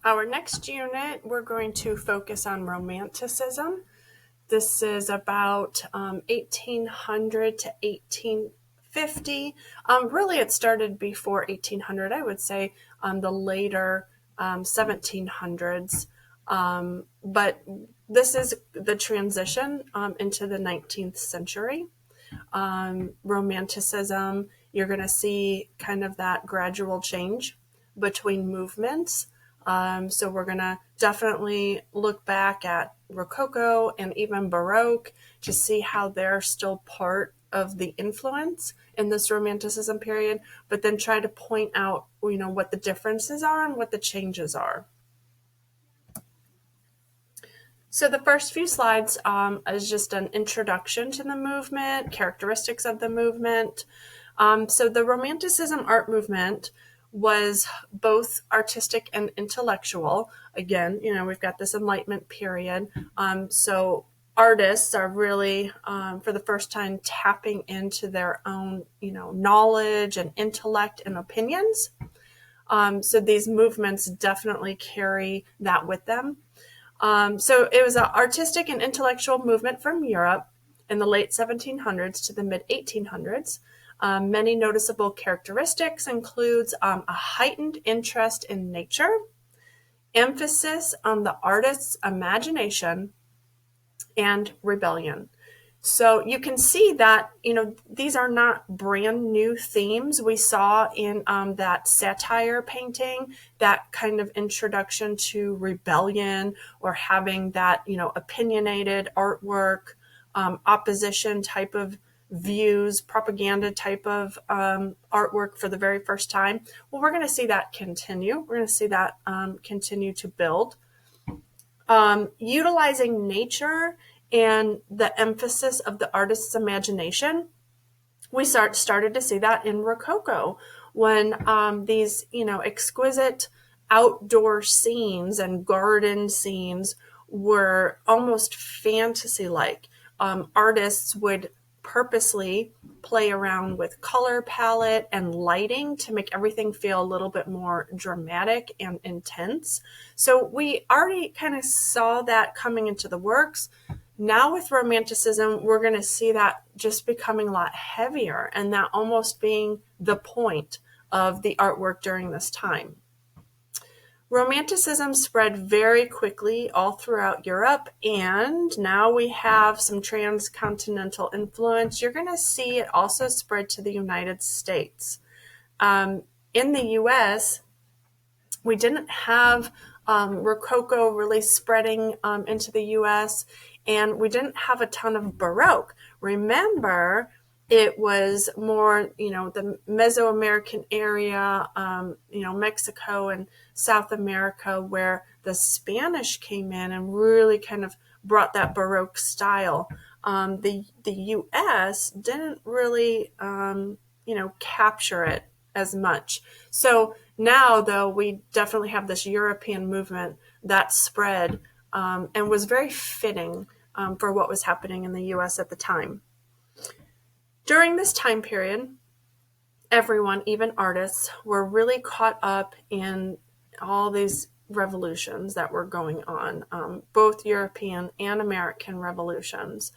Our next unit, we're going to focus on Romanticism. This is about 1800 to 1850. Really, it started before 1800, I would say, the later 1700s. But this is the transition into the 19th century. Romanticism, you're going to see kind of that gradual change between movements. So we're going to definitely look back at Rococo and even Baroque to see how they're still part of the influence in this Romanticism period, but then try to point out, what the differences are and what the changes are. So the first few slides is just an introduction to the movement, characteristics of the movement. So the Romanticism art movement was both artistic and intellectual. Again, we've got this Enlightenment period. So artists are really, for the first time, tapping into their own, knowledge and intellect and opinions. So these movements definitely carry that with them. So it was an artistic and intellectual movement from Europe in the late 1700s to the mid 1800s. Many noticeable characteristics includes a heightened interest in nature, emphasis on the artist's imagination, and rebellion. So you can see that, these are not brand new themes we saw in that satire painting, that kind of introduction to rebellion or having that, opinionated artwork, opposition type of views, propaganda type of artwork for the very first time. Well, we're going to see that continue. We're going to see that continue to build. Utilizing nature and the emphasis of the artist's imagination, we started to see that in Rococo when these, exquisite outdoor scenes and garden scenes were almost fantasy-like. Artists would purposely play around with color palette and lighting to make everything feel a little bit more dramatic and intense. So we already kind of saw that coming into the works. Now with Romanticism, we're going to see that just becoming a lot heavier and that almost being the point of the artwork during this time. Romanticism spread very quickly all throughout Europe, and now we have some transcontinental influence. You're going to see it also spread to the United States. In the U.S., we didn't have Rococo really spreading into the U.S., and we didn't have a ton of Baroque. Remember, it was more, the Mesoamerican area, Mexico and South America, where the Spanish came in and really kind of brought that Baroque style. The U.S. didn't really, capture it as much. So now, though, we definitely have this European movement that spread and was very fitting for what was happening in the U.S. at the time. During this time period, everyone, even artists, were really caught up in all these revolutions that were going on, both European and American revolutions.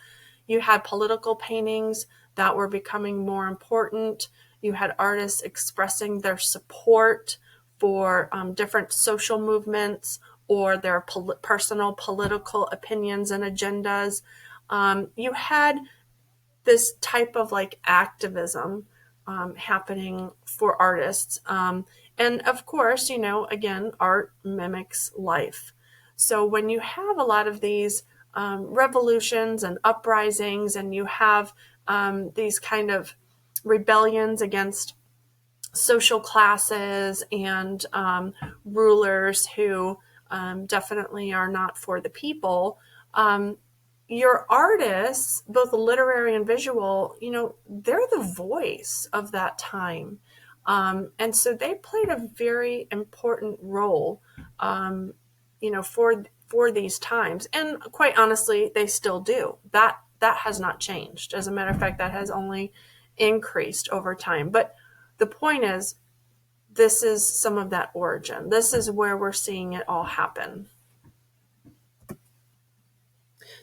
You had political paintings that were becoming more important. You had artists expressing their support for different social movements or their personal political opinions and agendas. You had this type of activism happening for artists. And of course, again, art mimics life. So when you have a lot of these revolutions and uprisings, and you have these kind of rebellions against social classes and rulers who definitely are not for the people, your artists, both literary and visual, they're the voice of that time. And so they played a very important role, for these times. And quite honestly, they still do. That has not changed. As a matter of fact, that has only increased over time. But the point is, this is some of that origin. This is where we're seeing it all happen.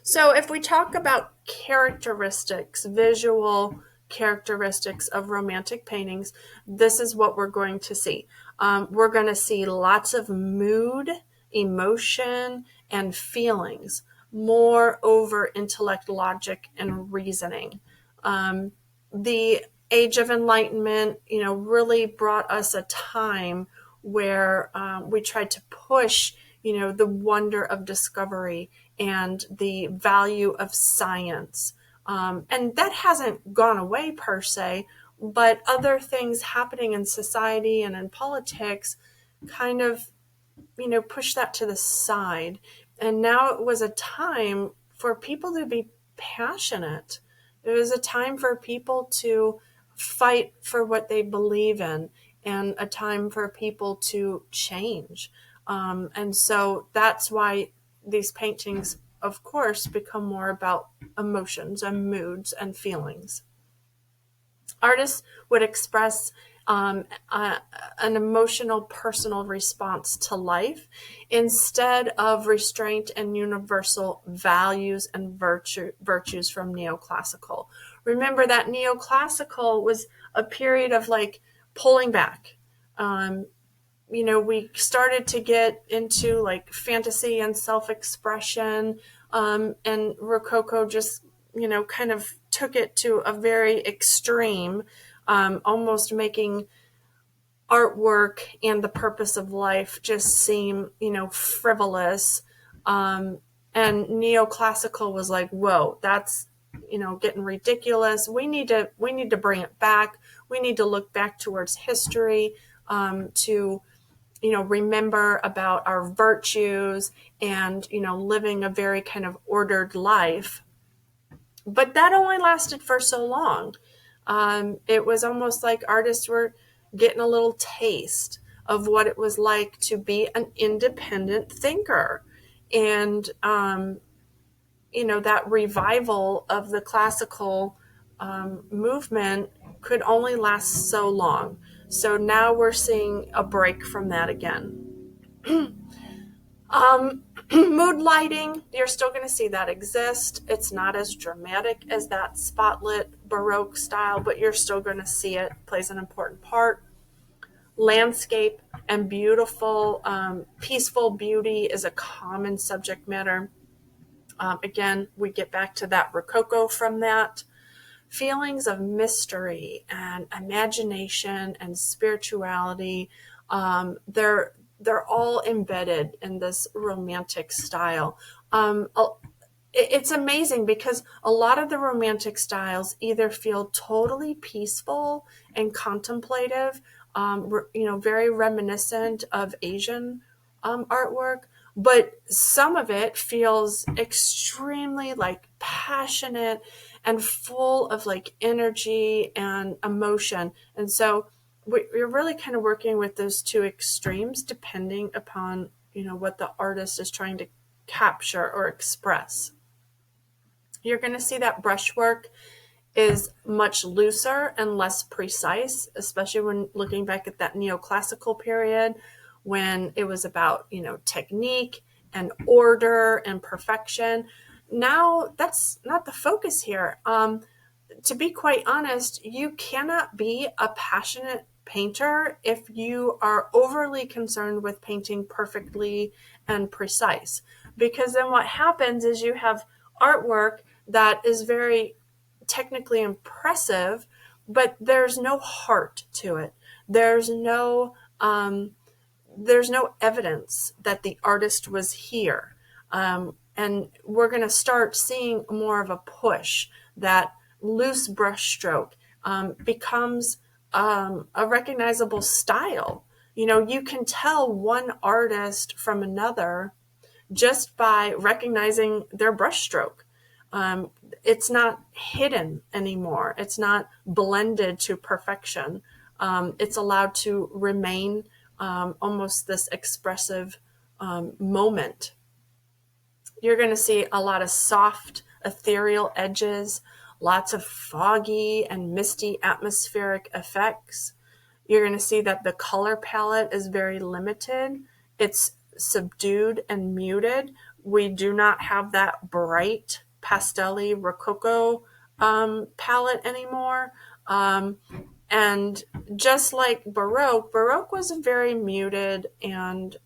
So if we talk about characteristics, visual characteristics of Romantic paintings, this is what we're going to see. We're going to see lots of mood, emotion, and feelings, more over intellect, logic, and reasoning. The Age of Enlightenment, really brought us a time where we tried to push, the wonder of discovery and the value of science. And that hasn't gone away per se, but other things happening in society and in politics kind of, push that to the side. And now it was a time for people to be passionate. It was a time for people to fight for what they believe in, and a time for people to change. And so that's why these paintings, of course, become more about emotions and moods and feelings. Artists would express an emotional, personal response to life instead of restraint and universal values and virtues from neoclassical. Remember that neoclassical was a period of like pulling back. We started to get into like fantasy and self-expression, and Rococo just, kind of took it to a very extreme, almost making artwork and the purpose of life just seem, frivolous. And neoclassical was like, whoa, that's, getting ridiculous. We need to bring it back. We need to look back towards history, to remember about our virtues and, living a very kind of ordered life. But that only lasted for so long. It was almost like artists were getting a little taste of what it was like to be an independent thinker. And, that revival of the classical movement could only last so long. So now we're seeing a break from that again. Mood lighting, you're still going to see that exist. It's not as dramatic as that spotlit Baroque style, but you're still going to see it. It plays an important part. Landscape and beautiful, peaceful beauty is a common subject matter. Again, we get back to that Rococo from that. Feelings of mystery and imagination and spirituality, they're all embedded in this Romantic style. It's amazing because a lot of the Romantic styles either feel totally peaceful and contemplative, very reminiscent of Asian artwork, but some of it feels extremely like passionate and full of like energy and emotion. And so we're really kind of working with those two extremes depending upon, what the artist is trying to capture or express. You're going to see that brushwork is much looser and less precise, especially when looking back at that neoclassical period when it was about, technique and order and perfection. Now that's not the focus here. To be quite honest, you cannot be a passionate painter if you are overly concerned with painting perfectly and precise. Because then what happens is you have artwork that is very technically impressive, but there's no heart to it. There's no evidence that the artist was here. And we're going to start seeing more of a push that loose brushstroke becomes a recognizable style. You can tell one artist from another just by recognizing their brushstroke. It's not hidden anymore. It's not blended to perfection. It's allowed to remain almost this expressive moment. You're going to see a lot of soft, ethereal edges, lots of foggy and misty atmospheric effects. You're going to see that the color palette is very limited. It's subdued and muted. We do not have that bright pastel-y rococo palette anymore. And just like Baroque was a very muted and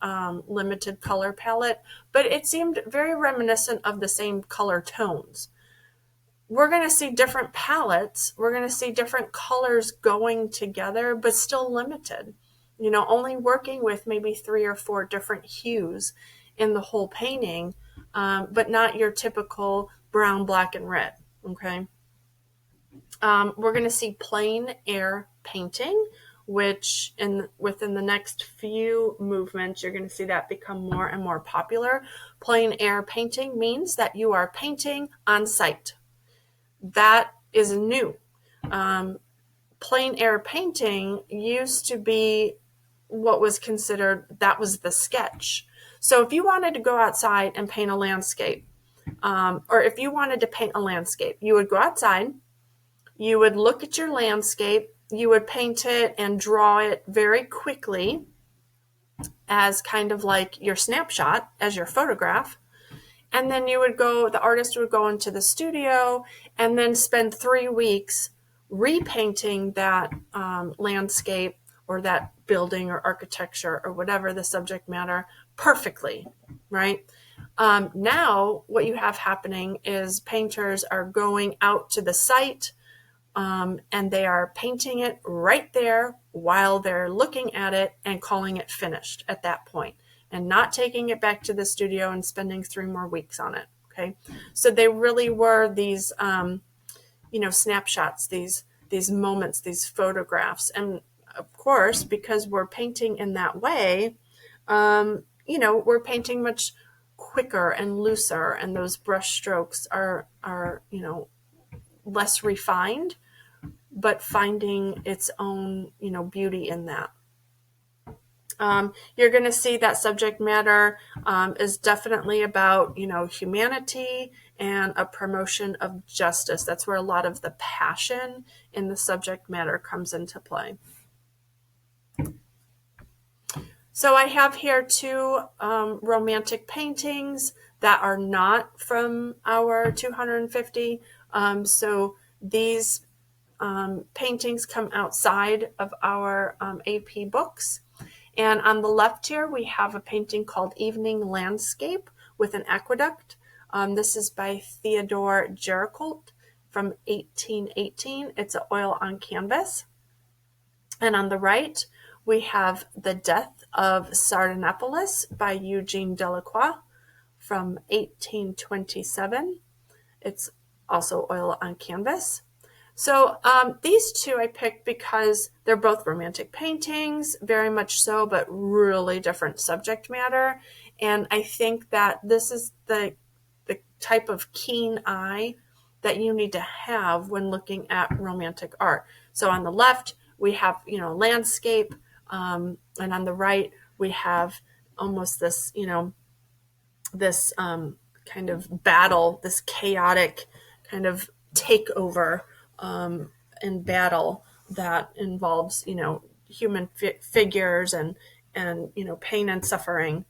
limited color palette, but it seemed very reminiscent of the same color tones. We're going to see different palettes. We're going to see different colors going together, but still limited. Only working with maybe 3 or 4 different hues in the whole painting, but not your typical brown, black, and red. Okay. We're going to see plein air painting, which within the next few movements, you're going to see that become more and more popular. Plein air painting means that you are painting on site. That is new. Plein air painting used to be what was considered, that was the sketch. So if you wanted to go outside and paint a landscape, or if you wanted to paint a landscape, you would go outside, you would look at your landscape, you would paint it and draw it very quickly as kind of like your snapshot, as your photograph. And then the artist would go into the studio and then spend 3 weeks repainting that landscape or that building or architecture or whatever the subject matter perfectly, right? Now what you have happening is painters are going out to the site, and they are painting it right there while they're looking at it and calling it finished at that point, and not taking it back to the studio and spending 3 more weeks on it. Okay. So they really were these, snapshots, these moments, these photographs. And of course, because we're painting in that way, we're painting much quicker and looser, and those brush strokes are less refined, but finding its own, beauty in that. You're going to see that subject matter is definitely about, humanity and a promotion of justice. That's where a lot of the passion in the subject matter comes into play. So I have here 2 romantic paintings that are not from our 250. So these paintings come outside of our AP books. And on the left here, we have a painting called Evening Landscape with an Aqueduct. This is by Theodore Géricault from 1818. It's an oil on canvas. And on the right, we have The Death of Sardanapalus by Eugene Delacroix from 1827. It's also oil on canvas. So these 2 I picked because they're both romantic paintings, very much so, but really different subject matter. And I think that this is the type of keen eye that you need to have when looking at romantic art. So on the left, we have, landscape, and on the right, we have almost this, this kind of battle, this chaotic kind of takeover in battle that involves, human figures and pain and suffering.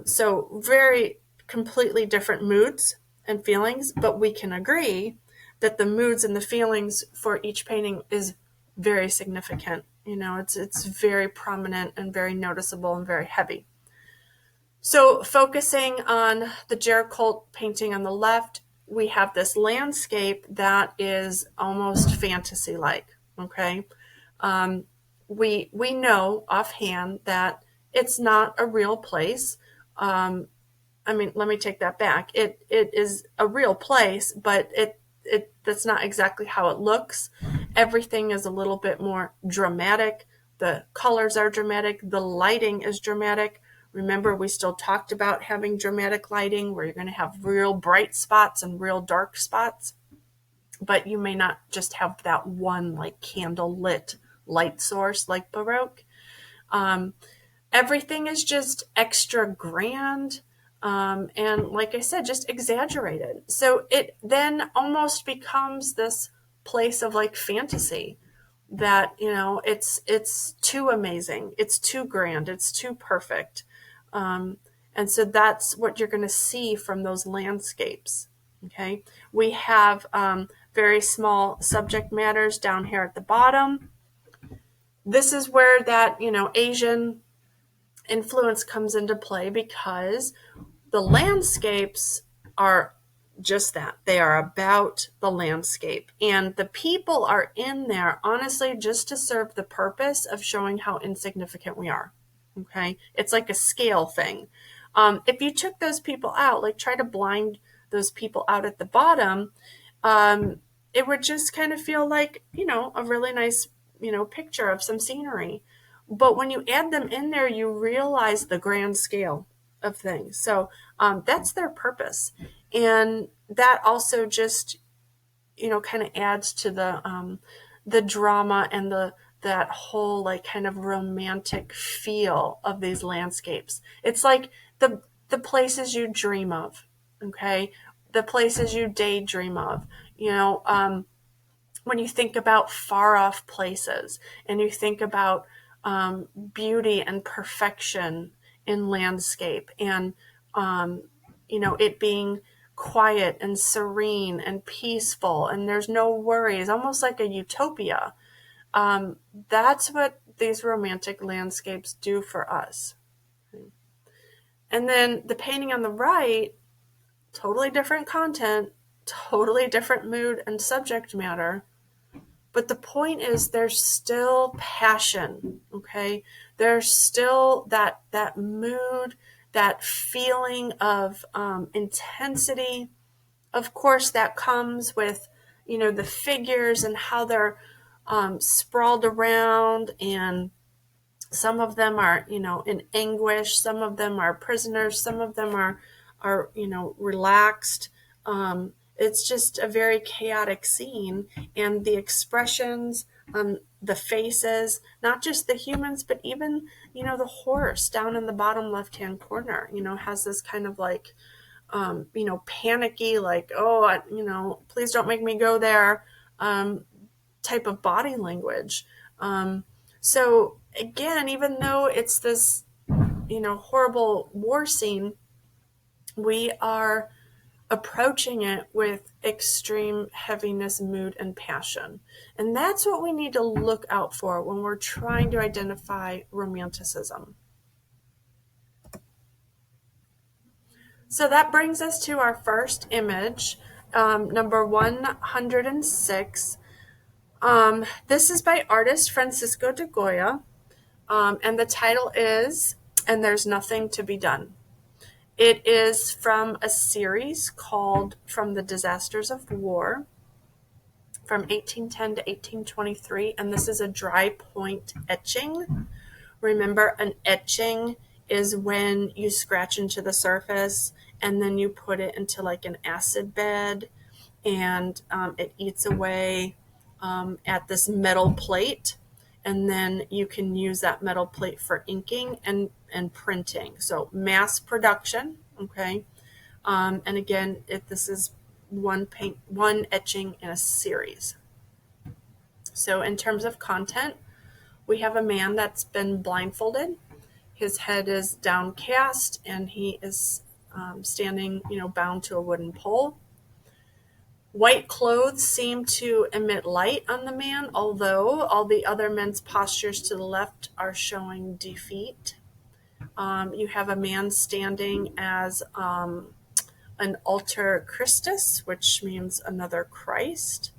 So very completely different moods and feelings, but we can agree that the moods and the feelings for each painting is very significant. It's very prominent and very noticeable and very heavy. So focusing on the Géricault painting on the left, we have this landscape that is almost fantasy-like, okay? We know offhand that it's not a real place. Let me take that back. It is a real place, but that's not exactly how it looks. Everything is a little bit more dramatic. The colors are dramatic. The lighting is dramatic. Remember, we still talked about having dramatic lighting where you're going to have real bright spots and real dark spots, but you may not just have that one like candle lit light source like Baroque. Everything is just extra grand, and like I said, just exaggerated. So it then almost becomes this place of like fantasy that, it's too amazing, it's too grand, it's too perfect. Um, and so that's what you're going to see from those landscapes. Okay, we have very small subject matters down here at the bottom. This is where that, Asian influence comes into play, because the landscapes are just that. They are about the landscape. And the people are in there, honestly, just to serve the purpose of showing how insignificant we are. Okay? It's like a scale thing. If you took those people out, like try to blind those people out at the bottom, um, it would just kind of feel like, a really nice, picture of some scenery. But when you add them in there, you realize the grand scale of things. So that's their purpose. And that also just, kind of adds to the drama and that whole like kind of romantic feel of these landscapes. It's like the places you dream of, okay? The places you daydream of, when you think about far off places and you think about beauty and perfection in landscape, and it being quiet and serene and peaceful and there's no worries, almost like a utopia. That's what these romantic landscapes do for us. And then the painting on the right, totally different content, totally different mood and subject matter. But the point is, there's still passion, okay? There's still that mood, that feeling of intensity. Of course, that comes with, the figures and how they're sprawled around, and some of them are, in anguish. Some of them are prisoners. Some of them are relaxed. It's just a very chaotic scene, and the expressions, the faces, not just the humans, but even, the horse down in the bottom left-hand corner, has this kind of like, panicky, like, oh, please don't make me go there, type of body language. So again, even though it's this, horrible war scene, we are approaching it with extreme heaviness, mood, and passion. And that's what we need to look out for when we're trying to identify romanticism. So that brings us to our first image, number 106. This is by artist Francisco de Goya, and the title is "And There's Nothing to Be Done." It is from a series called From the Disasters of War, from 1810 to 1823, and this is a dry point etching. Remember, an etching is when you scratch into the surface and then you put it into like an acid bed, and it eats away at this metal plate, and then you can use that metal plate for inking and printing. So mass production, okay? And again, this is one etching in a series. So in terms of content, we have a man that's been blindfolded. His head is downcast, and he is standing, bound to a wooden pole. White clothes seem to emit light on the man, although all the other men's postures to the left are showing defeat. You have a man standing as an alter Christus, which means another Christ.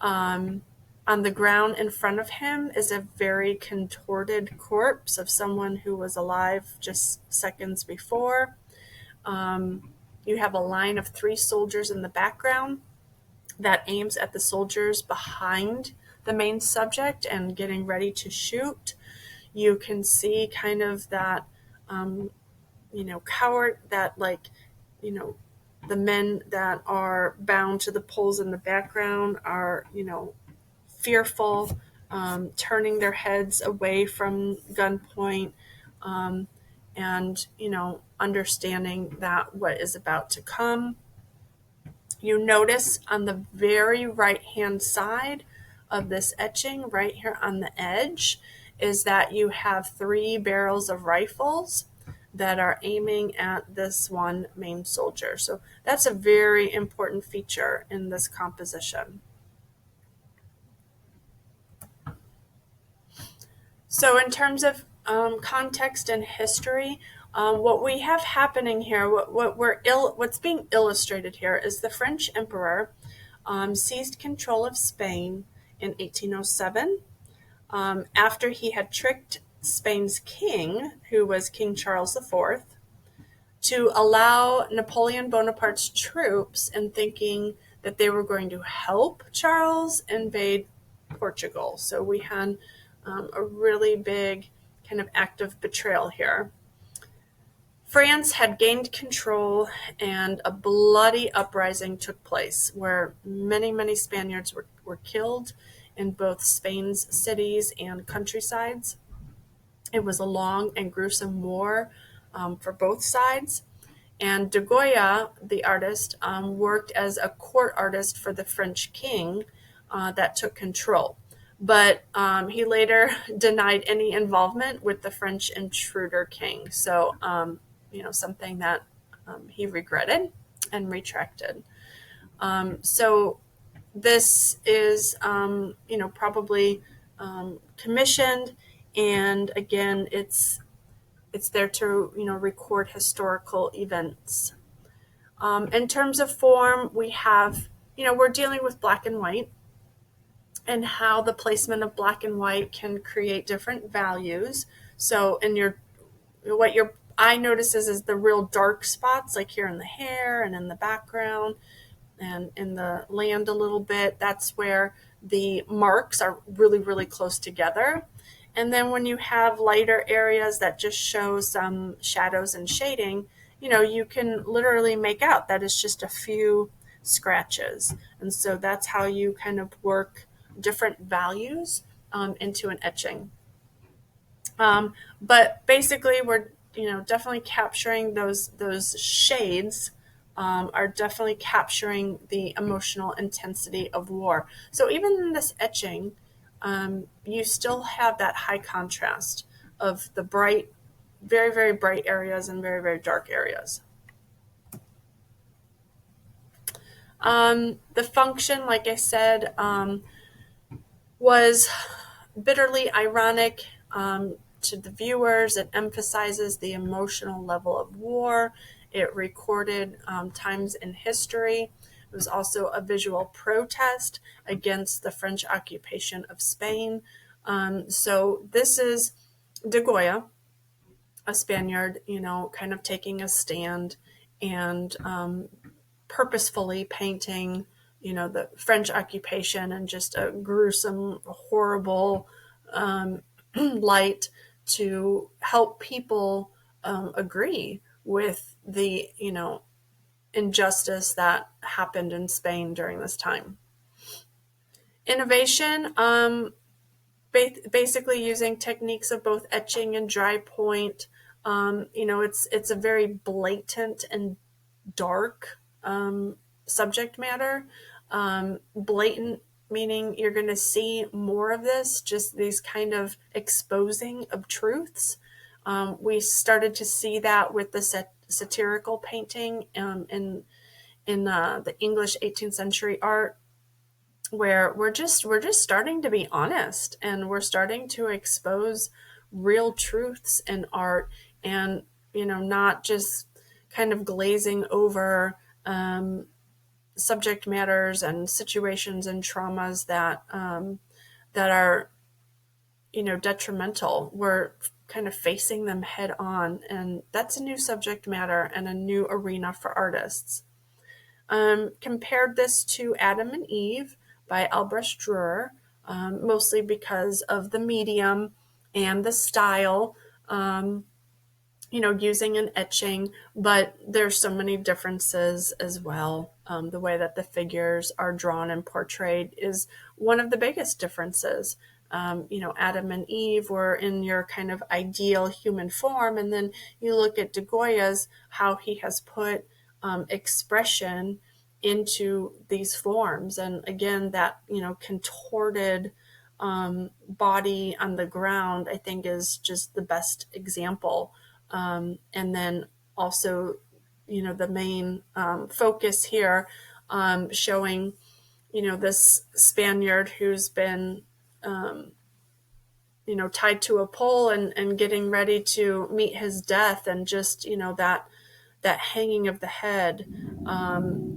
On the ground in front of him is a very contorted corpse of someone who was alive just seconds before. You have a line of 3 soldiers in the background that aims at the soldiers behind the main subject and getting ready to shoot. You can see kind of that, coward, that like, the men that are bound to the poles in the background are, fearful, turning their heads away from gunpoint, and, understanding that what is about to come. You notice on the very right hand side, of this etching right here on the edge is that you have 3 barrels of rifles that are aiming at this one main soldier. So that's a very important feature in this composition. So in terms of context and history, what we have happening here, what's being illustrated here is the French emperor seized control of Spain in 1807 after he had tricked Spain's king, who was King Charles IV, to allow Napoleon Bonaparte's troops in thinking that they were going to help Charles invade Portugal. So we had a really big kind of act of betrayal here. France had gained control, and a bloody uprising took place where many, many Spaniards were killed in both Spain's cities and countrysides. It was a long and gruesome war for both sides. And de Goya, the artist, worked as a court artist for the French king that took control. But he later denied any involvement with the French intruder king. So, something that he regretted and retracted. So this is, probably commissioned. And again, it's there to, record historical events. In terms of form, we have, we're dealing with black and white, and how the placement of black and white can create different values. So what your eye notices is the real dark spots, like here in the hair and in the background and in the land a little bit. That's where the marks are really, really close together. And then when you have lighter areas that just show some shadows and shading, you can literally make out that it's just a few scratches. And so that's how you kind of work different values into an etching. But basically, we're definitely capturing those shades. Are definitely capturing the emotional intensity of war. So even in this etching, you still have that high contrast of the bright, very, very bright areas and very, very dark areas. The function, like I said, was bitterly ironic to the viewers. It emphasizes the emotional level of war. It recorded times in history. It was also a visual protest against the French occupation of Spain. So this is de Goya, a Spaniard, kind of taking a stand and purposefully painting, the French occupation in just a gruesome, horrible light to help people agree with the, injustice that happened in Spain during this time. Innovation, basically using techniques of both etching and dry point. It's a very blatant and dark subject matter. Blatant meaning you're going to see more of this, just these kind of exposing of truths. We started to see that with the satirical painting in the English 18th century art, where we're just starting to be honest, and we're starting to expose real truths in art, and not just kind of glazing over subject matters and situations and traumas that are detrimental. We're kind of facing them head on, and that's a new subject matter and a new arena for artists. Compared this to Adam and Eve by Albrecht Dürer, mostly because of the medium and the style, using an etching, but there's so many differences as well. The way that the figures are drawn and portrayed is one of the biggest differences. Adam and Eve were in your kind of ideal human form, and then you look at de Goya's, how he has put expression into these forms. And again, that, contorted body on the ground, I think, is just the best example. And then also, the main focus here, showing, this Spaniard who's been, tied to a pole and getting ready to meet his death, and just, that hanging of the head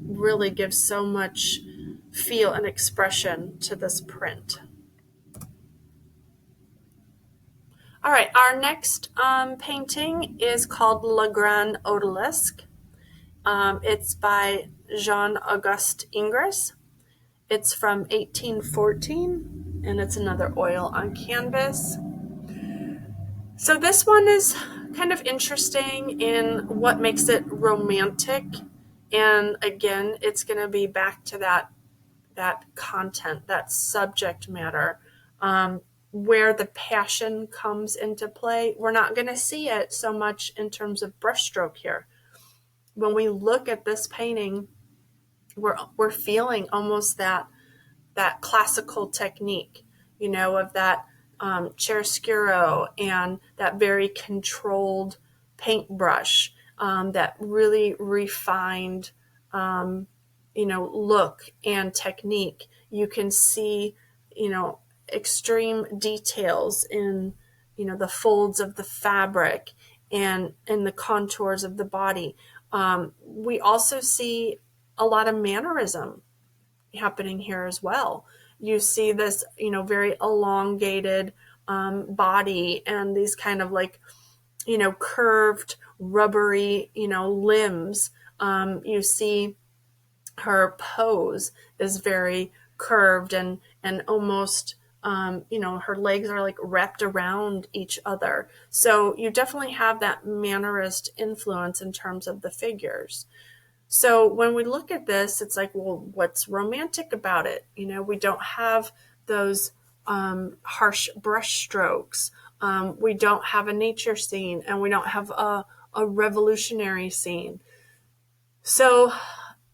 really gives so much feel and expression to this print. All right, our next painting is called Le Grand Odalisque. It's by Jean-Auguste Ingres. It's from 1814, and it's another oil on canvas. So this one is kind of interesting in what makes it romantic. And again, it's going to be back to that content, that subject matter, where the passion comes into play. We're not going to see it so much in terms of brushstroke here. When we look at this painting, we're feeling almost that classical technique, of that chiaroscuro and that very controlled paintbrush, that really refined, look and technique. You can see, extreme details in, the folds of the fabric and in the contours of the body. We also see a lot of mannerism happening here as well. You see this, very elongated body, and these kind of like, curved, rubbery, limbs. You see her pose is very curved and almost, her legs are like wrapped around each other. So you definitely have that mannerist influence in terms of the figures. So when we look at this, it's like, well, what's romantic about it? We don't have those harsh brush strokes. We don't have a nature scene, and we don't have a revolutionary scene. So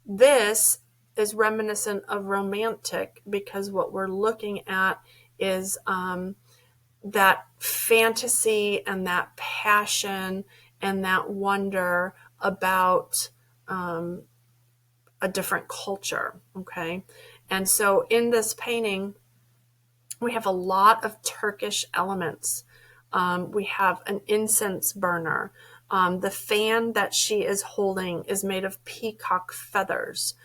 this is reminiscent of romantic, because what we're looking at is that fantasy and that passion and that wonder about a different culture, okay? And so in this painting, we have a lot of Turkish elements. We have an incense burner. The fan that she is holding is made of peacock feathers.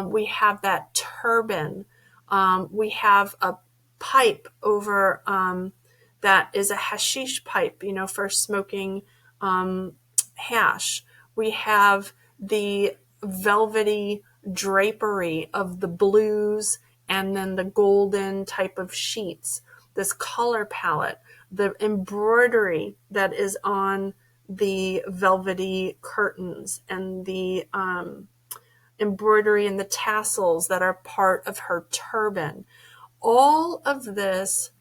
We have that turban. We have a pipe over that is a hashish pipe, for smoking hash. We have the velvety drapery of the blues and then the golden type of sheets, this color palette, the embroidery that is on the velvety curtains, and the embroidery and the tassels that are part of her turban. All of this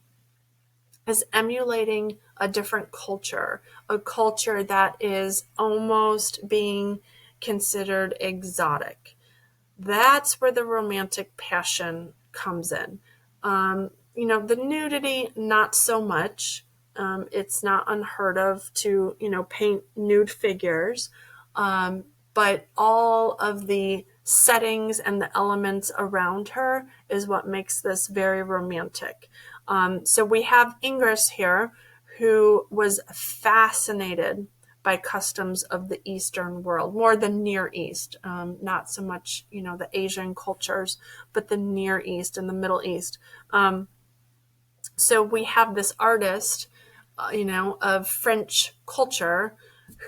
is emulating a different culture, a culture that is almost being considered exotic. That's where the romantic passion comes in. The nudity, not so much. It's not unheard of to, paint nude figures. But all of the settings and the elements around her is what makes this very romantic. So we have Ingres here, who was fascinated by customs of the Eastern world, more the Near East, not so much, the Asian cultures, but the Near East and the Middle East. So we have this artist, of French culture,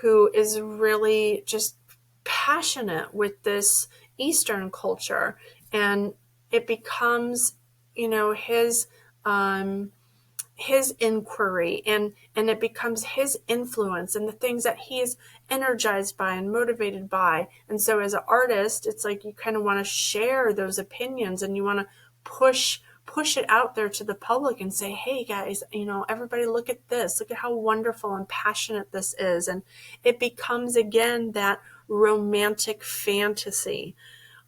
who is really just passionate with this Eastern culture, and it becomes, his inquiry, and it becomes his influence and the things that he is energized by and motivated by. And so as an artist, it's like you kind of want to share those opinions, and you want to push it out there to the public and say, hey guys, everybody look at this, look at how wonderful and passionate this is. And it becomes again that romantic fantasy.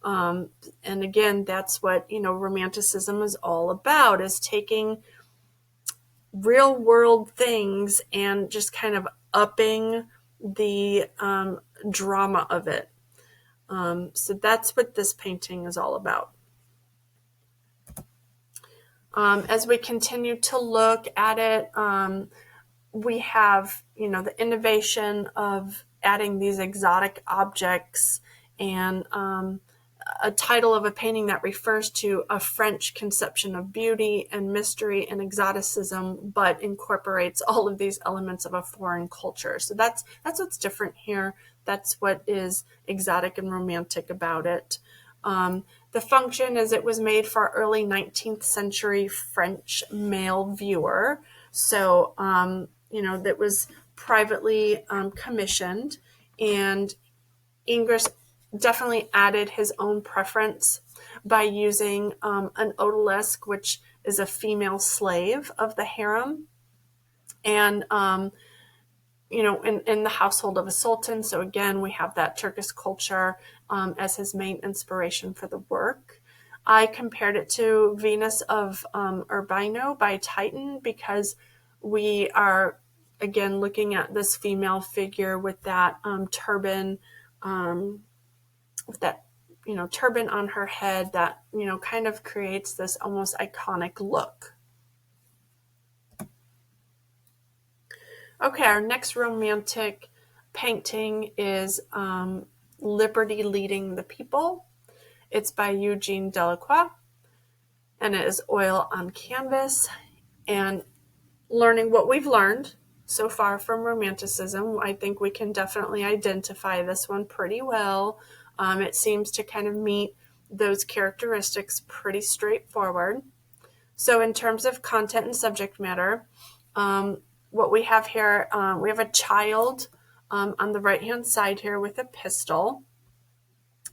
And again, that's what, Romanticism is all about, is taking real world things and just kind of upping the drama of it. So that's what this painting is all about. As we continue to look at it, we have, the innovation of adding these exotic objects and a title of a painting that refers to a French conception of beauty and mystery and exoticism, but incorporates all of these elements of a foreign culture. So that's what's different here. That's what is exotic and romantic about it. The function is it was made for early 19th century French male viewer. So, that was privately commissioned, and Ingres definitely added his own preference by using an odalisque, which is a female slave of the harem, and in the household of a sultan. So again, we have that Turkish culture as his main inspiration for the work. I compared it to Venus of Urbino by Titan, because we are, again, looking at this female figure with that turban, with that turban on her head that kind of creates this almost iconic look. Okay, our next romantic painting is Liberty Leading the People. It's by Eugene Delacroix, and it is oil on canvas. And learning what we've learned so far from Romanticism, I think we can definitely identify this one pretty well. It seems to kind of meet those characteristics pretty straightforward. So in terms of content and subject matter, what we have here, we have a child on the right-hand side here with a pistol.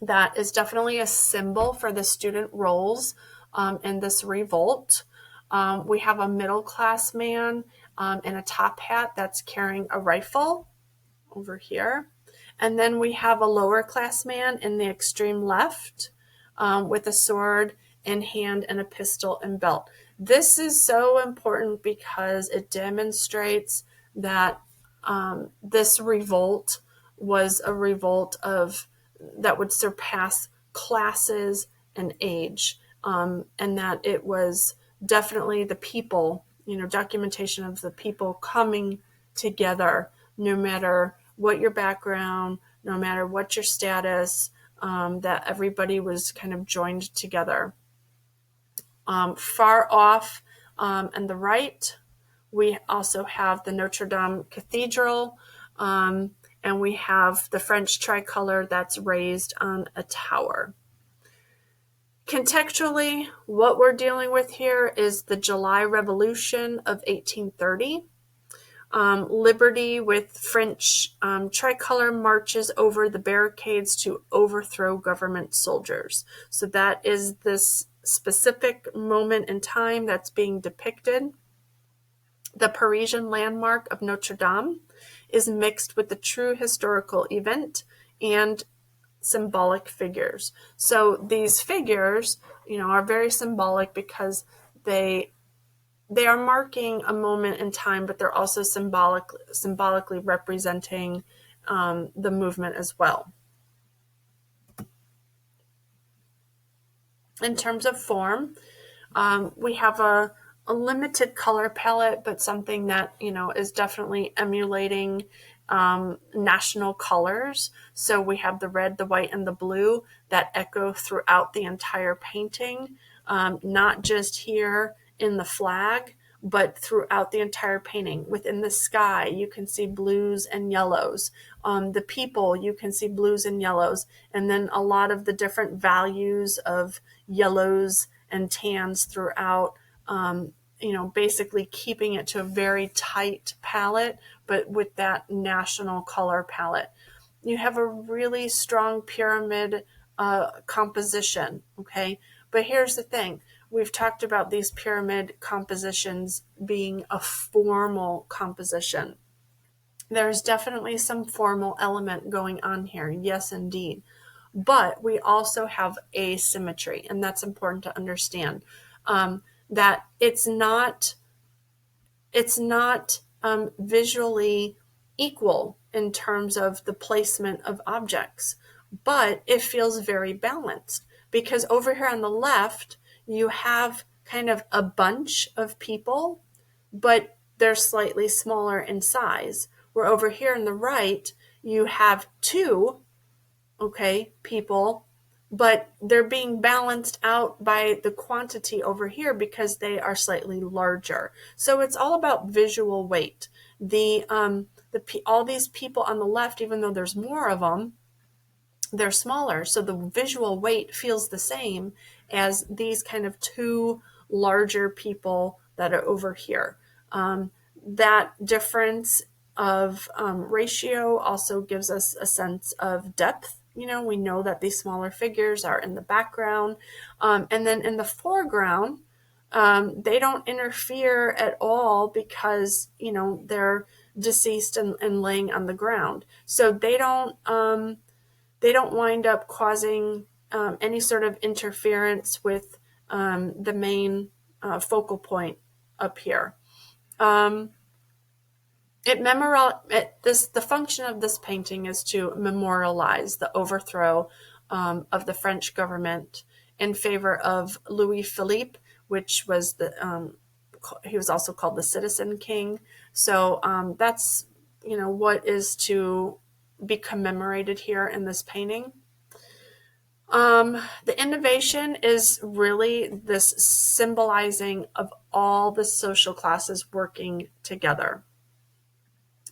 That is definitely a symbol for the student roles in this revolt. We have a middle-class man in a top hat that's carrying a rifle over here. And then we have a lower-class man in the extreme left with a sword in hand and a pistol and belt. This is so important because it demonstrates that this revolt was a revolt that would surpass classes and age, and that it was definitely the people, documentation of the people coming together, no matter what your background, no matter what your status, that everybody was kind of joined together. Far off on the right, we also have the Notre Dame Cathedral, and we have the French tricolor that's raised on a tower. Contextually, what we're dealing with here is the July Revolution of 1830. Liberty with French tricolor marches over the barricades to overthrow government soldiers. So that is this specific moment in time that's being depicted. The Parisian landmark of Notre Dame is mixed with the true historical event and symbolic figures. So these figures, are very symbolic because they are marking a moment in time, but they're also symbolically representing the movement as well. In terms of form, we have a limited color palette, but something that, is definitely emulating national colors. So we have the red, the white, and the blue that echo throughout the entire painting, not just here in the flag, but throughout the entire painting. Within the sky, you can see blues and yellows. The people, you can see blues and yellows. And then a lot of the different values of yellows and tans throughout, basically keeping it to a very tight palette, but with that national color palette. You have a really strong pyramid composition, okay? But here's the thing. We've talked about these pyramid compositions being a formal composition. There's definitely some formal element going on here. Yes, indeed. but we also have asymmetry, and that's important to understand. That it's not visually equal in terms of the placement of objects, but it feels very balanced because over here on the left, you have kind of a bunch of people, but they're slightly smaller in size. Where over here on the right, you have two, okay, people, but they're being balanced out by the quantity over here because they are slightly larger. So it's all about visual weight. All these people on the left, even though there's more of them, they're smaller. So the visual weight feels the same as these kind of two larger people that are over here. That difference of ratio also gives us a sense of depth. We know that these smaller figures are in the background. And then in the foreground, they don't interfere at all because, they're deceased and laying on the ground. So they don't wind up causing any sort of interference with the main focal point up here. The function of this painting is to memorialize the overthrow of the French government in favor of Louis Philippe, which was he was also called the Citizen King. So that's what is to be commemorated here in this painting. The innovation is really this symbolizing of all the social classes working together.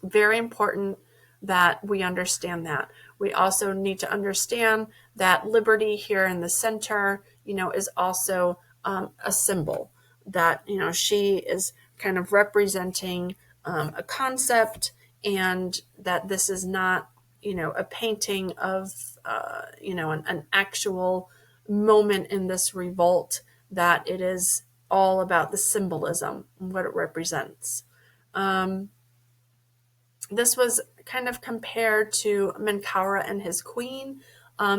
Very important that we understand that. We also need to understand that liberty here in the center, is also a symbol that, she is kind of representing a concept, and that this is not, a painting of, an actual moment in this revolt, that it is all about the symbolism and what it represents. This was kind of compared to Menkaure and his queen.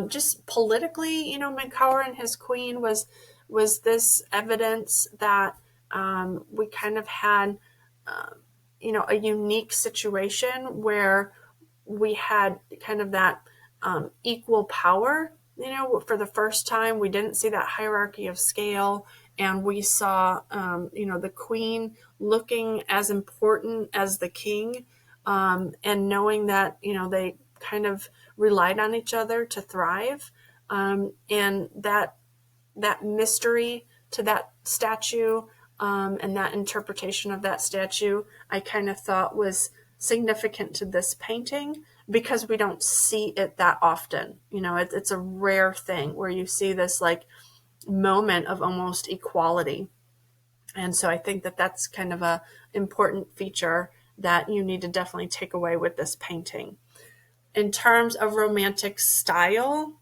Just politically, Menkaure and his queen was this evidence that we kind of had, a unique situation where we had kind of that equal power. For the first time, we didn't see that hierarchy of scale, and we saw, the queen looking as important as the king, and knowing that, they kind of relied on each other to thrive. And that mystery to that statue, and that interpretation of that statue, I kind of thought was significant to this painting because we don't see it that often. It's a rare thing where you see this like moment of almost equality. And so I think that that's kind of a important feature that you need to definitely take away with this painting. In terms of romantic style,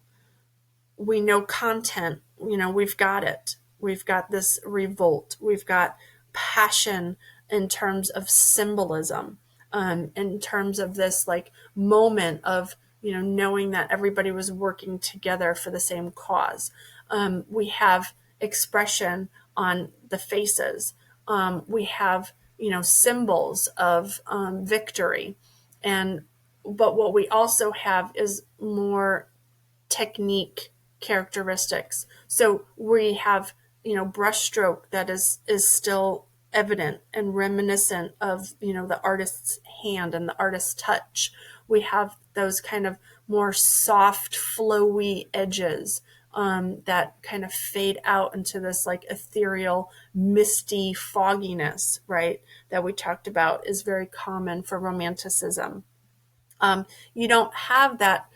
we know content, we've got it. We've got this revolt. We've got passion in terms of symbolism, in terms of this like moment of, knowing that everybody was working together for the same cause. We have expression on the faces. We have, symbols of victory. But what we also have is more technique characteristics. So we have, brushstroke that is still evident and reminiscent of, the artist's hand and the artist's touch. We have those kind of more soft, flowy edges that kind of fade out into this like ethereal, misty fogginess, right? That we talked about is very common for Romanticism. You don't have that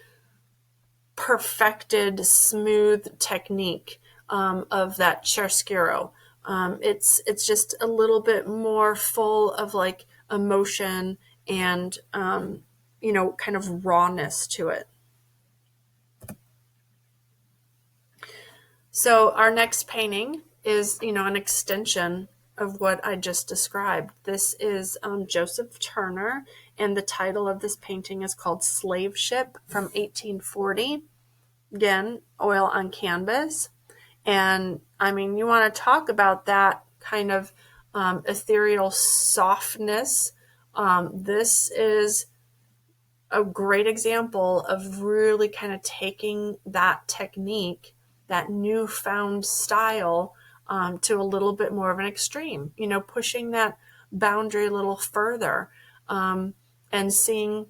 perfected, smooth technique of that chiaroscuro. It's just a little bit more full of like emotion and kind of rawness to it. So our next painting is an extension of what I just described. This is Joseph Turner, and the title of this painting is called Slave Ship from 1840. again, oil on canvas. And I mean, you want to talk about that kind of ethereal softness. This is a great example of really kind of taking that technique, that newfound style, to a little bit more of an extreme, pushing that boundary a little further, and seeing,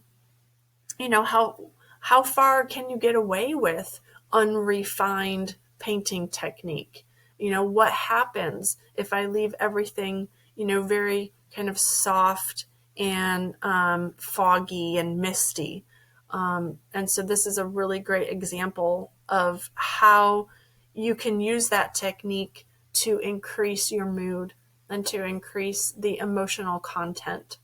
how far can you get away with unrefined painting technique? What happens if I leave everything, very kind of soft and foggy and misty? And so this is a really great example of how you can use that technique to increase your mood and to increase the emotional content.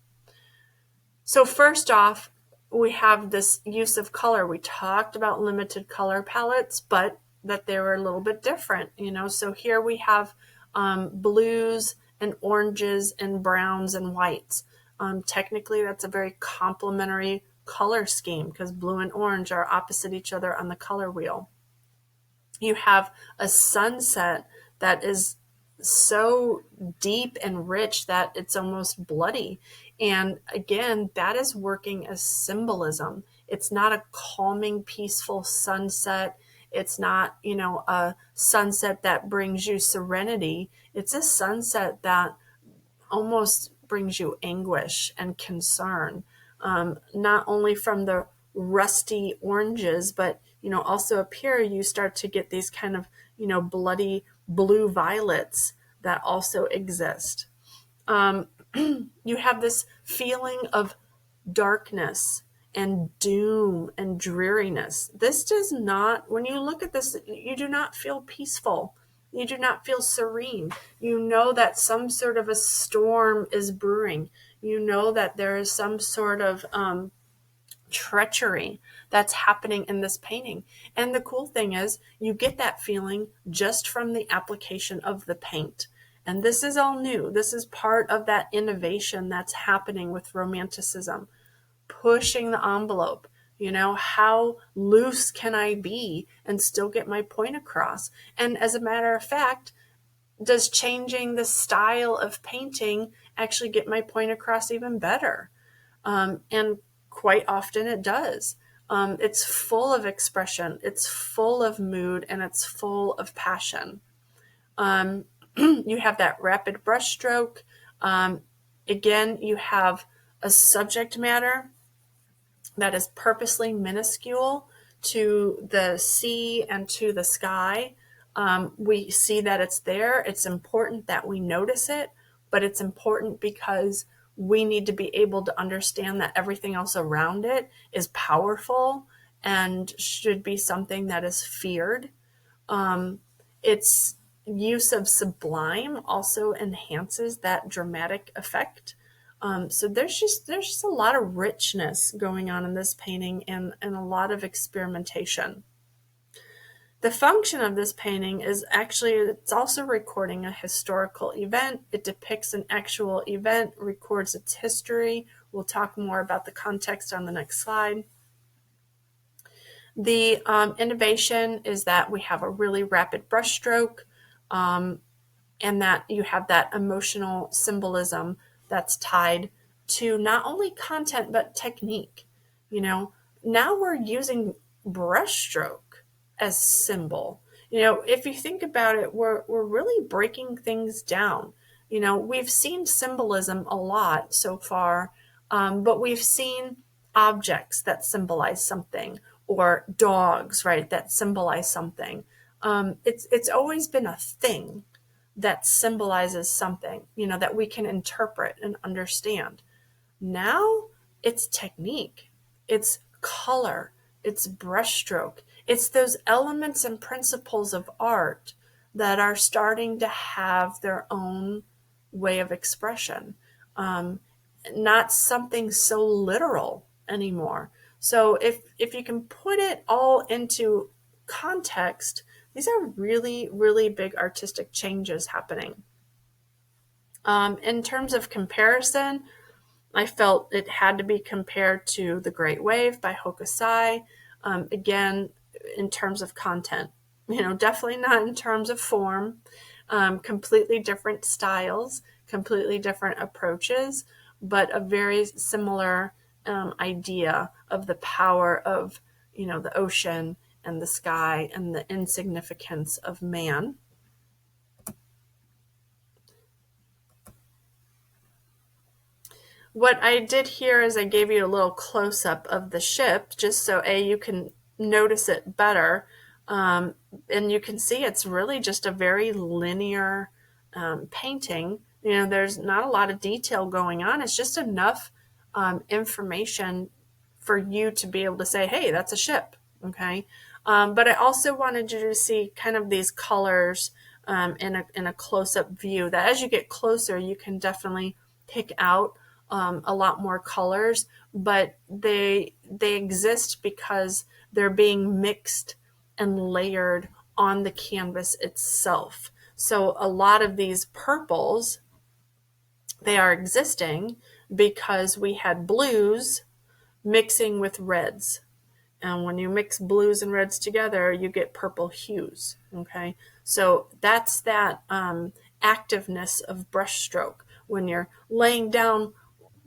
So first off, we have this use of color. We talked about limited color palettes, but that they were a little bit different, So here we have blues and oranges and browns and whites. Technically, that's a very complementary color scheme because blue and orange are opposite each other on the color wheel. You have a sunset that is so deep and rich that it's almost bloody. And again, that is working as symbolism. It's not a calming, peaceful sunset. It's not, a sunset that brings you serenity. It's a sunset that almost brings you anguish and concern, not only from the rusty oranges, but also up here you start to get these kind of bloody blue violets that also exist. You have this feeling of darkness and doom and dreariness. This does not, when you look at this, you do not feel peaceful. You do not feel serene. You know that some sort of a storm is brewing. You know that there is some sort of treachery that's happening in this painting. And the cool thing is, you get that feeling just from the application of the paint. And this is all new. This is part of that innovation that's happening with Romanticism, pushing the envelope. How loose can I be and still get my point across? And as a matter of fact, does changing the style of painting actually get my point across even better? And quite often it does. It's full of expression, it's full of mood, and it's full of passion. You have that rapid brushstroke. Again, you have a subject matter that is purposely minuscule to the sea and to the sky. We see that it's there. It's important that we notice it, but it's important because we need to be able to understand that everything else around it is powerful and should be something that is feared. Its use of sublime also enhances that dramatic effect. So there's just a lot of richness going on in this painting and a lot of experimentation. The function of this painting is actually, it's also recording a historical event. It depicts an actual event, records its history. We'll talk more about the context on the next slide. The innovation is that we have a really rapid brushstroke, and that you have that emotional symbolism that's tied to not only content but technique. Now we're using brushstroke as symbol. If you think about it, we're really breaking things down. We've seen symbolism a lot so far, but we've seen objects that symbolize something, or dogs, right, that symbolize something. It's always been a thing that symbolizes something, that we can interpret and understand. Now it's technique, it's color, it's brushstroke, it's those elements and principles of art that are starting to have their own way of expression, not something so literal anymore. So if you can put it all into context, these are really, really big artistic changes happening. In terms of comparison, I felt it had to be compared to The Great Wave by Hokusai. Again, in terms of content. Definitely not in terms of form. Completely different styles, completely different approaches, but a very similar idea of the power of, the ocean and the sky and the insignificance of man. What I did here is I gave you a little close-up of the ship, just so you can notice it better. And you can see it's really just a very linear painting. There's not a lot of detail going on. It's just enough information for you to be able to say, hey, that's a ship. Okay. But I also wanted you to see kind of these colors in a close-up view, that as you get closer, you can definitely pick out a lot more colors, but they exist because they're being mixed and layered on the canvas itself. So a lot of these purples, they are existing because we had blues mixing with reds. And when you mix blues and reds together, you get purple hues. Okay, so that's that activeness of brushstroke. When you're laying down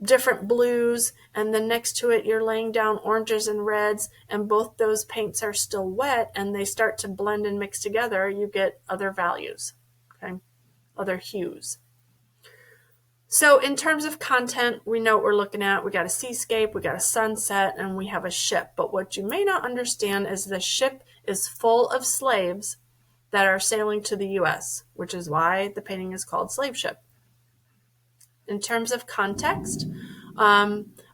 different blues and then next to it you're laying down oranges and reds, and both those paints are still wet and they start to blend and mix together, you get other values, okay, other hues. So in terms of content, we know what we're looking at. We got a seascape, we got a sunset, and we have a ship. But what you may not understand is the ship is full of slaves that are sailing to the US, which is why the painting is called Slave Ship. In terms of context,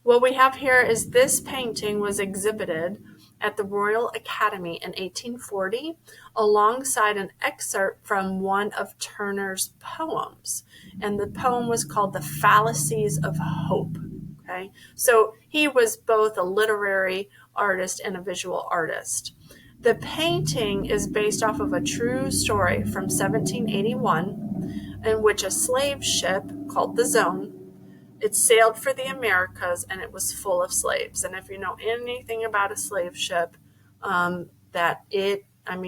what we have here is this painting was exhibited at the Royal Academy in 1840 alongside an excerpt from one of Turner's poems. And the poem was called The Fallacies of Hope. Okay, so he was both a literary artist and a visual artist. The painting is based off of a true story from 1781 in which a slave ship called the Zone, it sailed for the Americas and it was full of slaves. And if you know anything about a slave ship,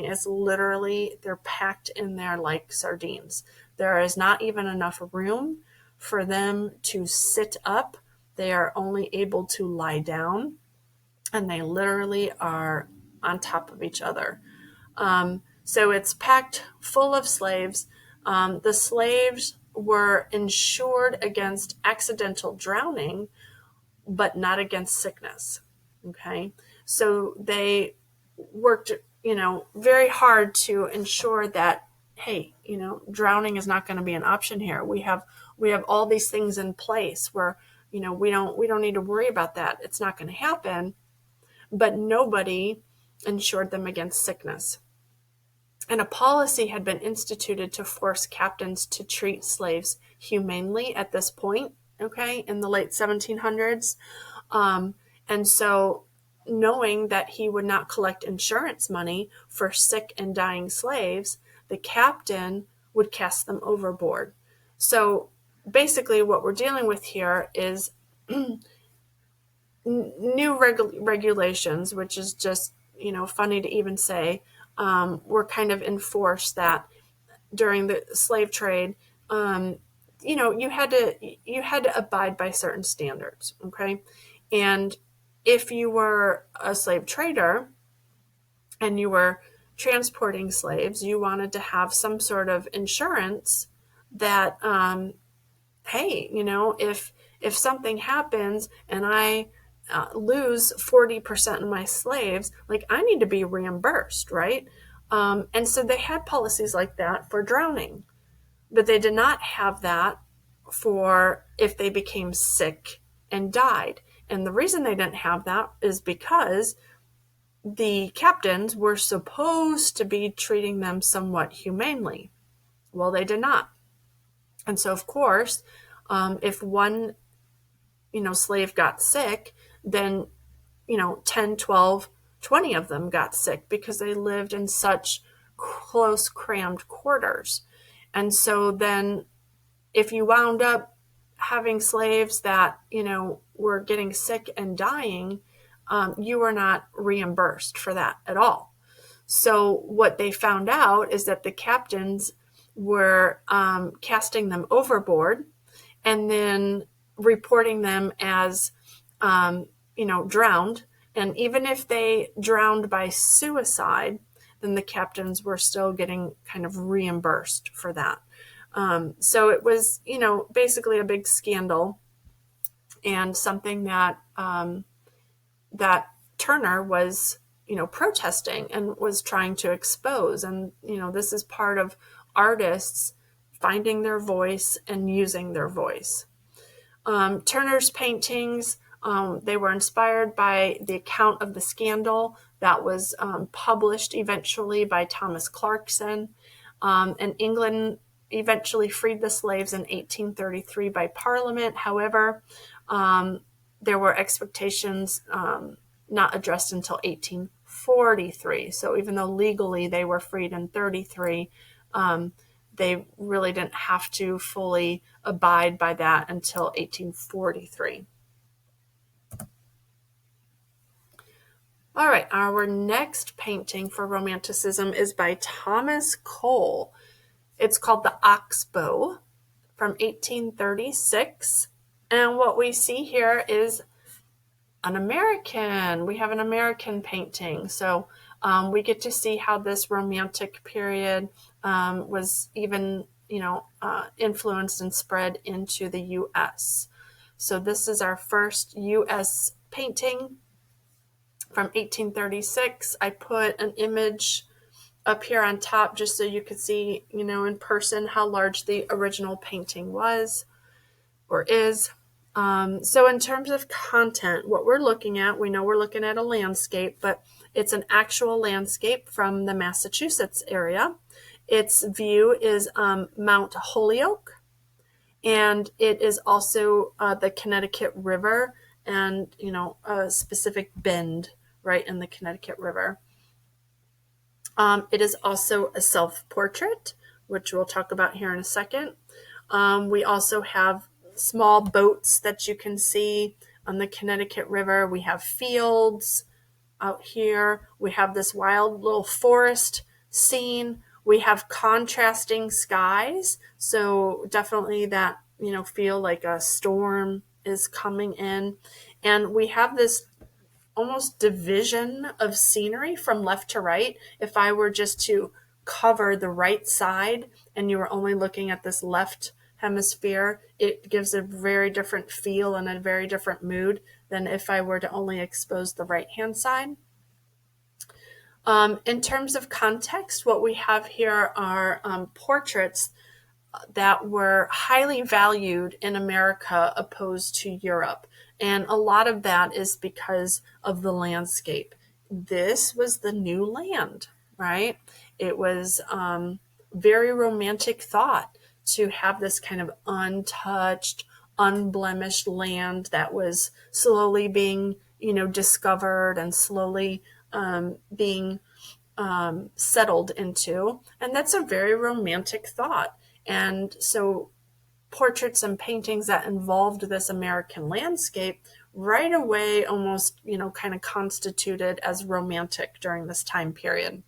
it's literally, they're packed in there like sardines. There is not even enough room for them to sit up. They are only able to lie down, and they literally are on top of each other. So it's packed full of slaves. The slaves were insured against accidental drowning, but not against sickness. Okay, so they worked, very hard to ensure that, hey, drowning is not going to be an option here. We have all these things in place where, we don't need to worry about that. It's not going to happen. But nobody insured them against sickness. And a policy had been instituted to force captains to treat slaves humanely at this point, okay, in the late 1700s. And so, knowing that he would not collect insurance money for sick and dying slaves, the captain would cast them overboard. So, basically, what we're dealing with here is new regulations, which is just, funny to even say, were kind of enforced that during the slave trade, you had to abide by certain standards, okay? And if you were a slave trader and you were transporting slaves, you wanted to have some sort of insurance that, hey, if something happens and I lose 40% of my slaves, like, I need to be reimbursed, right? And so they had policies like that for drowning, but they did not have that for if they became sick and died. And the reason they didn't have that is because the captains were supposed to be treating them somewhat humanely. Well, they did not. And so, of course, if one, slave got sick, then, 10, 12, 20 of them got sick because they lived in such close, crammed quarters. And so then if you wound up having slaves that, were getting sick and dying, you were not reimbursed for that at all. So what they found out is that the captains were casting them overboard and then reporting them as, drowned. And even if they drowned by suicide, then the captains were still getting kind of reimbursed for that. So it was, basically a big scandal and something that Turner was, protesting and was trying to expose. And, this is part of artists finding their voice and using their voice. Turner's paintings, they were inspired by the account of the scandal that was published eventually by Thomas Clarkson. And England eventually freed the slaves in 1833 by Parliament. However, there were expectations not addressed until 1843. So even though legally they were freed in 33, they really didn't have to fully abide by that until 1843. All right, our next painting for Romanticism is by Thomas Cole. It's called The Oxbow from 1836. And what we see here is an American. We have an American painting. So we get to see how this Romantic period was even, influenced and spread into the U.S. So this is our first U.S. painting from 1836. I put an image up here on top just so you could see, in person how large the original painting was or is. So in terms of content, what we're looking at, we know we're looking at a landscape, but it's an actual landscape from the Massachusetts area. Its view is Mount Holyoke, and it is also the Connecticut River and, a specific bend right in the Connecticut River. It is also a self-portrait, which we'll talk about here in a second. We also have small boats that you can see on the Connecticut River. We have fields out here. We have this wild little forest scene. We have contrasting skies. So definitely that, feel like a storm is coming in. And we have this almost division of scenery from left to right. If I were just to cover the right side and you were only looking at this left hemisphere, it gives a very different feel and a very different mood than if I were to only expose the right-hand side. In terms of context, what we have here are portraits that were highly valued in America opposed to Europe. And a lot of that is because of the landscape. This was the new land, right? It was very romantic thought to have this kind of untouched, unblemished land that was slowly being, discovered and slowly being settled into. And that's a very romantic thought. And so portraits and paintings that involved this American landscape right away almost, kind of constituted as romantic during this time period.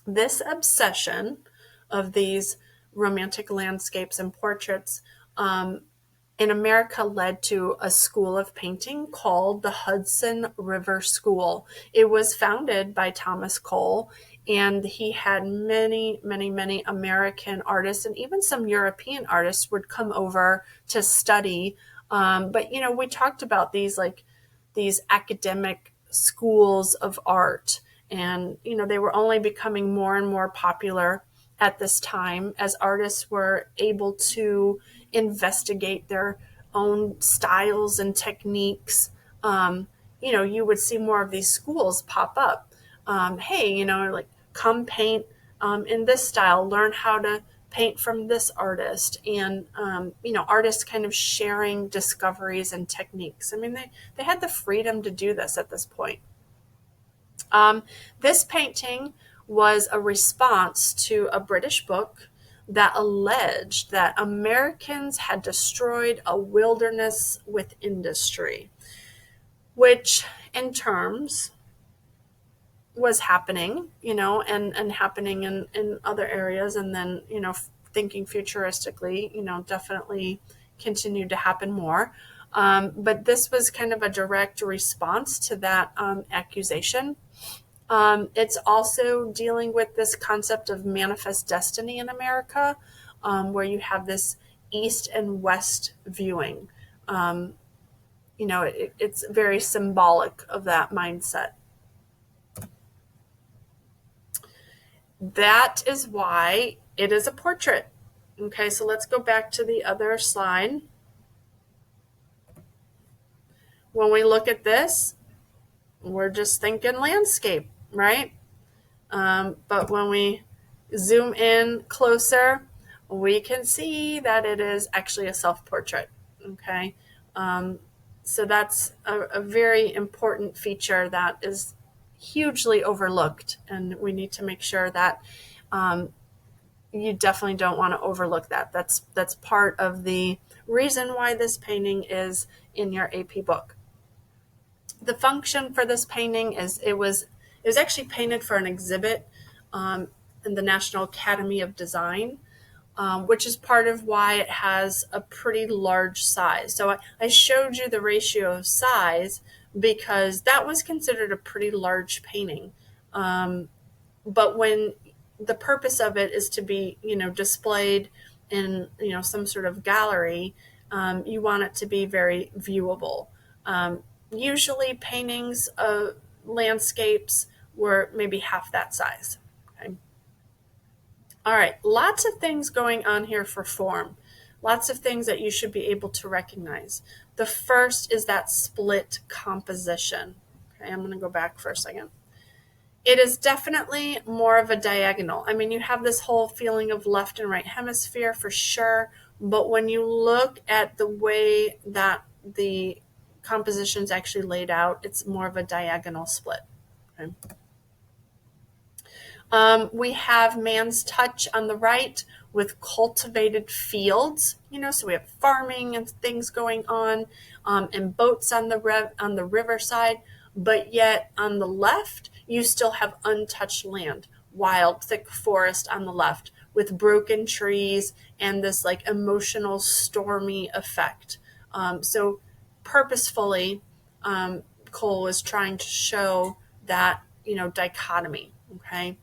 This obsession of these romantic landscapes and portraits in America led to a school of painting called the Hudson River School. It was founded by Thomas Cole, and he had many, many, many American artists and even some European artists would come over to study. But, we talked about these academic schools of art, and, they were only becoming more and more popular at this time as artists were able to investigate their own styles and techniques. You would see more of these schools pop up. Hey, come paint in this style, learn how to paint from this artist, and, artists kind of sharing discoveries and techniques. I mean, they had the freedom to do this at this point. This painting was a response to a British book that alleged that Americans had destroyed a wilderness with industry, which in terms was happening, and happening in other areas. And then, thinking futuristically, definitely continued to happen more. But this was kind of a direct response to that accusation. It's also dealing with this concept of manifest destiny in America, where you have this East and West viewing. Um, it's very symbolic of that mindset. That is why it is a portrait. Okay, so let's go back to the other slide. When we look at this, we're just thinking landscape, right? But when we zoom in closer, we can see that it is actually a self-portrait. Okay, um, so that's a very important feature that is hugely overlooked, and we need to make sure that you definitely don't want to overlook that. That's part of the reason why this painting is in your AP book. The function for this painting is it was actually painted for an exhibit in the National Academy of Design, which is part of why it has a pretty large size. So I showed you the ratio of size because that was considered a pretty large painting. But when the purpose of it is to be, displayed in, some sort of gallery, you want it to be very viewable. Usually paintings of landscapes were maybe half that size. Okay. All right, lots of things going on here for form. Lots of things that you should be able to recognize. The first is that split composition. Okay, I'm going to go back for a second. It is definitely more of a diagonal. I mean, you have this whole feeling of left and right hemisphere for sure, but when you look at the way that the composition is actually laid out, it's more of a diagonal split. Okay. We have man's touch on the right with cultivated fields, so we have farming and things going on, and boats on the riverside. But yet on the left, you still have untouched land, wild, thick forest on the left with broken trees and this like emotional, stormy effect. So purposefully, Cole is trying to show that, dichotomy. Okay.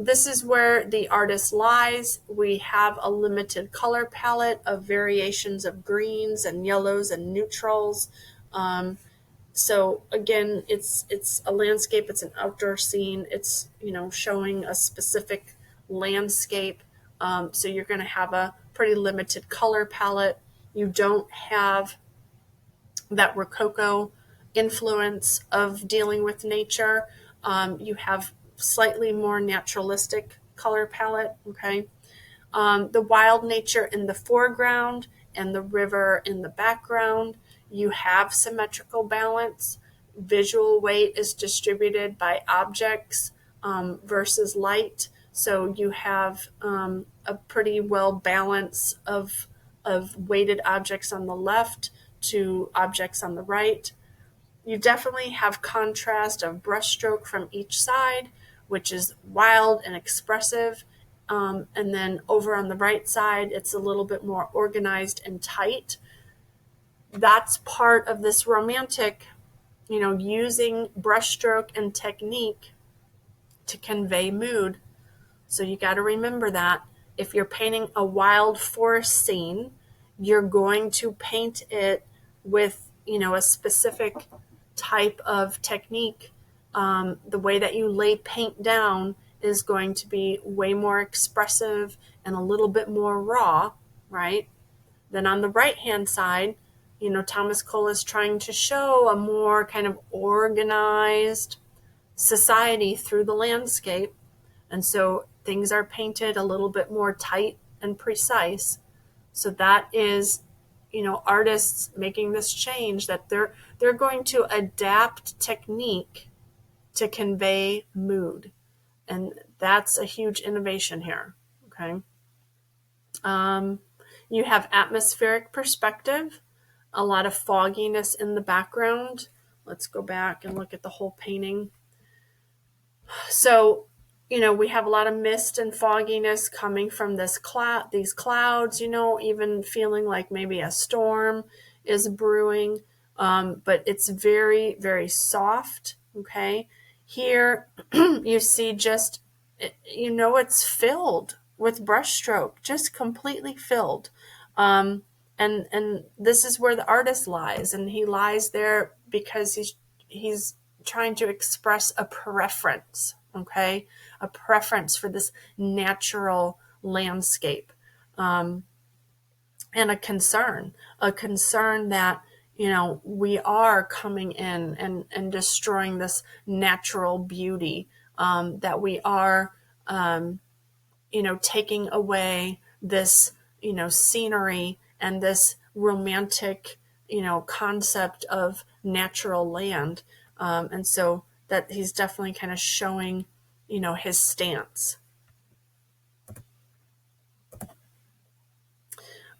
This is where the artist lies. We have a limited color palette of variations of greens and yellows and neutrals. So again, it's a landscape. It's an outdoor scene. It's showing a specific landscape. So you're going to have a pretty limited color palette. You don't have that Rococo influence of dealing with nature. You have slightly more naturalistic color palette. Okay. The wild nature in the foreground and the river in the background. You have symmetrical balance. Visual weight is distributed by objects versus light. So you have a pretty well balance of weighted objects on the left to objects on the right. You definitely have contrast of brushstroke from each side, which is wild and expressive. And then over on the right side, it's a little bit more organized and tight. That's part of this romantic, using brushstroke and technique to convey mood. So you got to remember that if you're painting a wild forest scene, you're going to paint it with, a specific type of technique. The way that you lay paint down is going to be way more expressive and a little bit more raw, right? Then on the right-hand side, Thomas Cole is trying to show a more kind of organized society through the landscape. And so things are painted a little bit more tight and precise. So that is, artists making this change that they're going to adapt technique to convey mood. And that's a huge innovation here. Okay. You have atmospheric perspective, a lot of fogginess in the background. Let's go back and look at the whole painting. So, we have a lot of mist and fogginess coming from these clouds, even feeling like maybe a storm is brewing. But it's very, very soft. Okay. Here, you see just, it's filled with brushstroke, just completely filled. And this is where the artist lies, and he lies there because he's trying to express a preference, okay? A preference for this natural landscape, and a concern that, we are coming in and destroying this natural beauty, that we are, taking away this, scenery and this romantic, concept of natural land. And so that he's definitely kind of showing, his stance.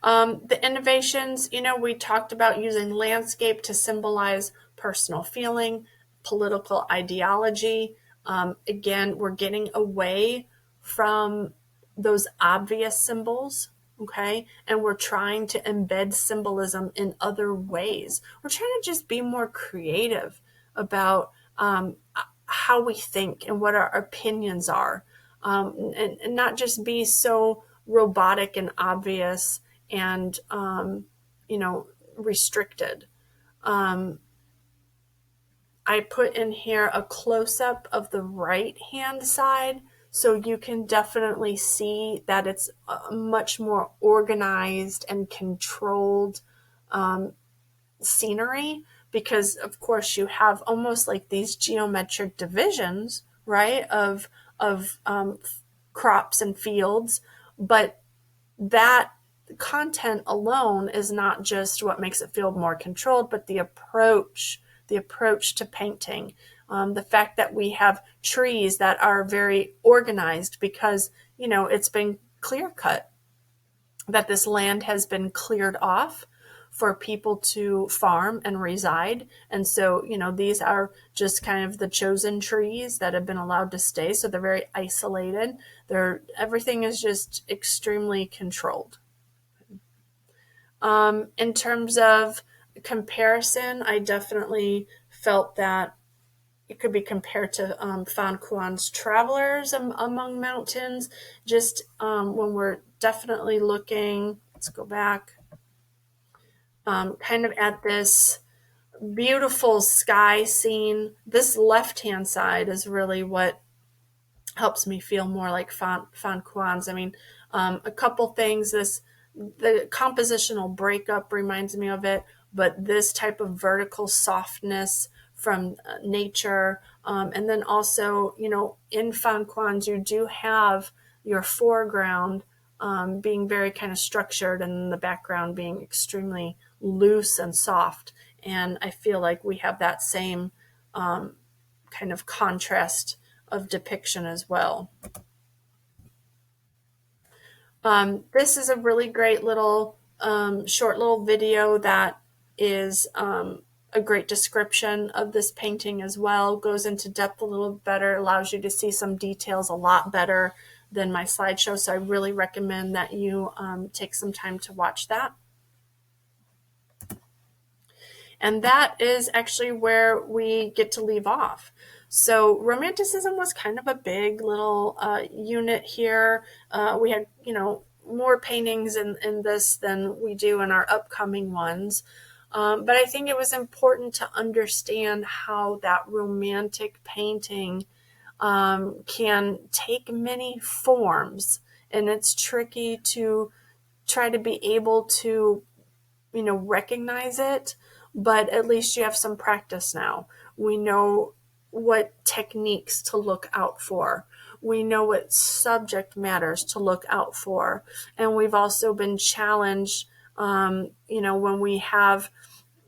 The innovations, we talked about using landscape to symbolize personal feeling, political ideology. Again, we're getting away from those obvious symbols, okay? And we're trying to embed symbolism in other ways. We're trying to just be more creative about how we think and what our opinions are, and not just be so robotic and obvious and restricted. I put in here a close-up of the right hand side, so you can definitely see that it's much more organized and controlled scenery, because of course you have almost like these geometric divisions, right, of crops and fields. But that content alone is not just what makes it feel more controlled, but the approach to painting. The fact that we have trees that are very organized because, it's been clear cut, that this land has been cleared off for people to farm and reside. And so, these are just kind of the chosen trees that have been allowed to stay. So they're very isolated. Everything is just extremely controlled. In terms of comparison, I definitely felt that it could be compared to Fan Kuan's Travelers Among Mountains. Just when we're definitely looking, let's go back, kind of at this beautiful sky scene. This left-hand side is really what helps me feel more like Fan Kuan's. I mean, a couple things. The compositional breakup reminds me of it, but this type of vertical softness from nature, and then also, in Fan Kuan's, you do have your foreground being very kind of structured, and the background being extremely loose and soft. And I feel like we have that same kind of contrast of depiction as well. This is a really great little short little video that is a great description of this painting as well. Goes into depth a little better, allows you to see some details a lot better than my slideshow. So I really recommend that you take some time to watch that. And that is actually where we get to leave off. So Romanticism was kind of a big little unit here. We had, more paintings in this than we do in our upcoming ones. But I think it was important to understand how that romantic painting can take many forms. And it's tricky to try to be able to, recognize it, but at least you have some practice now. We know what techniques to look out for. We know what subject matters to look out for. And we've also been challenged, when we have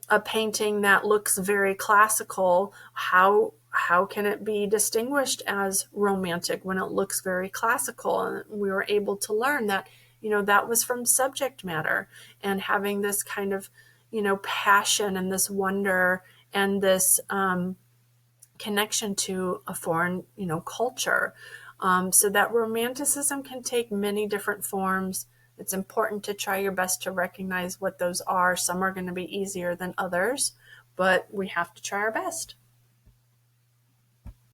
a painting that looks very classical, how can it be distinguished as romantic when it looks very classical? And we were able to learn that, that was from subject matter, and having this kind of, passion and this wonder and this connection to a foreign, culture. So that romanticism can take many different forms. It's important to try your best to recognize what those are. Some are going to be easier than others, but we have to try our best.